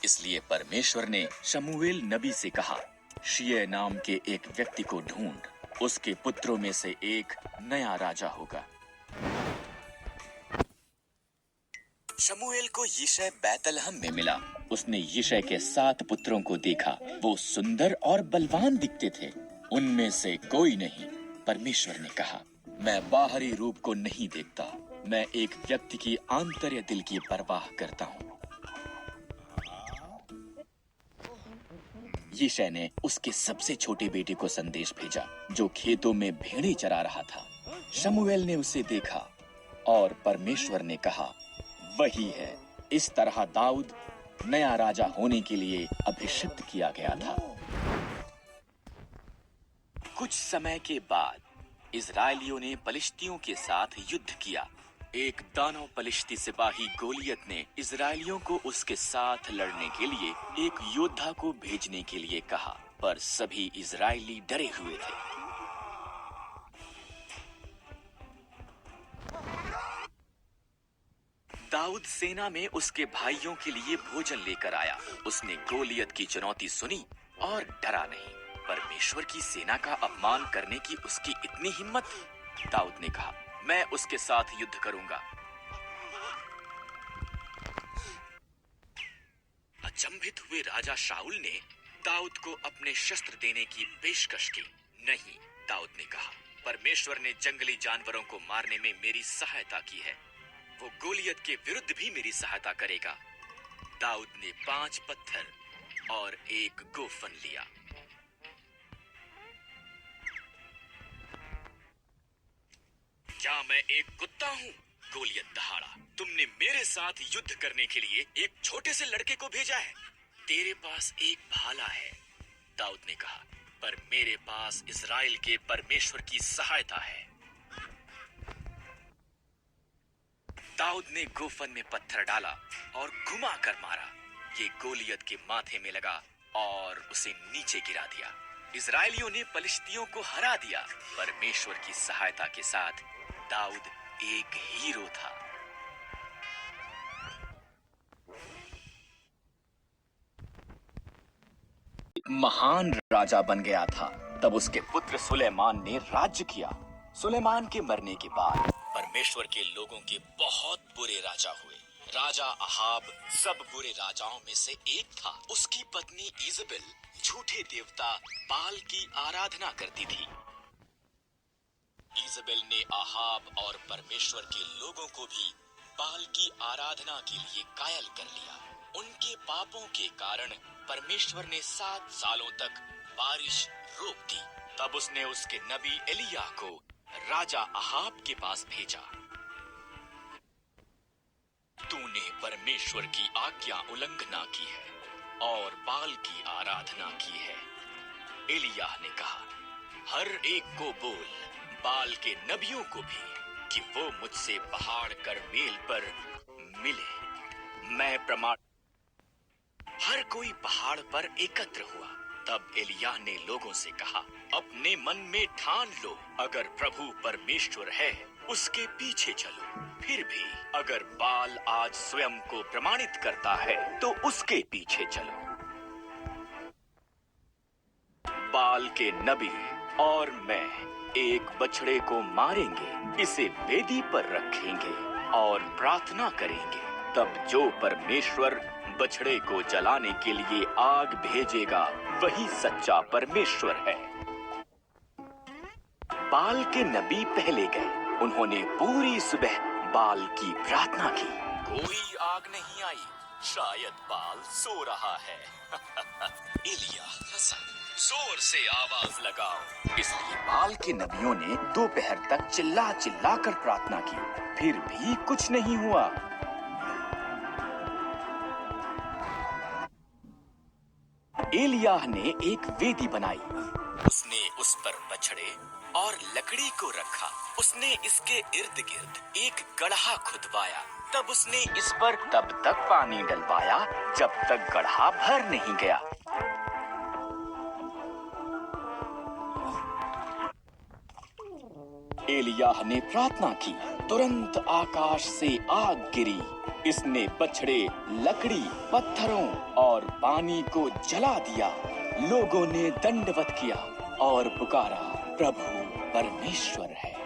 इसलिए परमेश्वर ने शमूएल नबी से कहा, शिय नाम के एक व्यक्ति को ढूंढ, उसके पुत्रों में से एक नया राजा होगा। शमूएल को यिशै बैतलहम में मिला। उसने यिशै के 7 पुत्रों को देखा। वो सुंदर और बलवान दिखते थे। उनमें से कोई नहीं। परमेश्वर ने कहा, मैं बाहरी रूप को नहीं देखता, मैं एक व्यक्ति की आंतर्य दिल की परवाह करता हूँ। यिशै ने उसके सबसे छोटे बेटे को संदेश भेजा, जो खेतों में भेड़ें चरा रहा था। शमूएल ने उसे देखा और परमेश्वर ने कहा, वही है। इस तरह दाऊद नया राजा होने के लिए अभिषिक्त किया गया था। कुछ समय के बाद इजरायलियों ने पलिश्तियों के साथ युद्ध किया। एक दानव पलिश्ती सिपाही गोलियत ने इजरायलियों को उसके साथ लड़ने के लिए एक योद्धा को भेजने के लिए कहा, पर सभी इजरायली डरे हुए थे। दाऊद सेना में उसके भाइयों के लिए भोजन लेकर आया। उसने गोलियत की चुनौती सुनी और डरा नहीं। परमेश्वर की सेना का अपमान करने की उसकी इतनी हिम्मत। दाऊद ने कहा, मैं उसके साथ युद्ध करूंगा। अचंभित हुए राजा शाऊल ने दाऊद को अपने शस्त्र देने की पेशकश की। नहीं, दाऊद ने कहा, परमेश्वर ने जंगली जानवरों को मारने में मेरी सहायता की है, वो गोलियत के विरुद्ध भी मेरी सहायता करेगा। दाऊद ने 5 पत्थर और एक गोफन लिया। क्या मैं एक कुत्ता हूँ? गोलियत दहाड़ा। तुमने मेरे साथ युद्ध करने के लिए एक छोटे से लड़के को भेजा है। तेरे पास एक भाला है। दाऊद ने कहा, पर मेरे पास इस्राएल के परमेश्वर की सहायता है। दाऊद ने गोफन में पत्थर डाला और घुमा कर मारा। ये गोलियत के माथे में लगा और उसे नीचे गिरा दिया। इजरायलियों ने पलिश्तियों को हरा दिया। परमेश्वर की सहायता के साथ दाऊद एक हीरो था। एक महान राजा बन गया था। तब उसके पुत्र सुलेमान ने राज्य किया। सुलेमान के मरने के बाद परमेश्वर के लोगों के बहुत बुरे राजा हुए। राजा अहाब सब बुरे राजाओं में से एक था। उसकी पत्नी इजबेल झूठे देवता बाल की आराधना करती थी। इजबेल ने अहाब और परमेश्वर के लोगों को भी बाल की आराधना के लिए कायल कर लिया। उनके पापों के कारण परमेश्वर ने 7 सालों तक बारिश रोक दी। तब उसने उसके नबी एलिय्याह को राजा अहाब के पास भेजा। तूने परमेश्वर की आज्ञा उल्लंघना की है और बाल की आराधना की है। एलिय्याह ने कहा, हर एक को बोल, बाल के नबियों को भी, कि वो मुझसे पहाड़ करमेल पर मिले। मैं प्रमाण। हर कोई पहाड़ पर एकत्र हुआ। तब एलिय्याह ने लोगों से कहा, अपने मन में ठान लो, अगर प्रभु परमेश्वर है उसके पीछे चलो। फिर भी अगर बाल आज स्वयं को प्रमाणित करता है तो उसके पीछे चलो। बाल के नबी और मैं एक बछड़े को मारेंगे, इसे वेदी पर रखेंगे और प्रार्थना करेंगे। तब जो परमेश्वर बछड़े को जलाने के लिए आग भेजेगा वही सच्चा परमेश्वर है। बाल के नबी पहले गए। उन्होंने पूरी सुबह बाल की प्रार्थना की। कोई आग नहीं आई। शायद बाल सो रहा है। एलिय्याह हंसा। जोर से आवाज लगाओ। इसलिए बाल के नबियों ने दोपहर तक चिल्ला चिल्ला कर प्रार्थना की, फिर भी कुछ नहीं हुआ। एलिय्याह ने एक वेदी बनाई। उसने उस पर बछड़े और लकड़ी को रखा। उसने इसके इर्द गिर्द एक गड्ढा खुदवाया। तब उसने इस पर तब तक पानी डलवाया जब तक गड्ढा भर नहीं गया। एलिय्याह ने प्रार्थना की। तुरंत आकाश से आग गिरी। इसने बछड़े, लकड़ी, पत्थरों और पानी को जला दिया। लोगों ने दंडवत किया और पुकारा, प्रभु परमेश्वर है।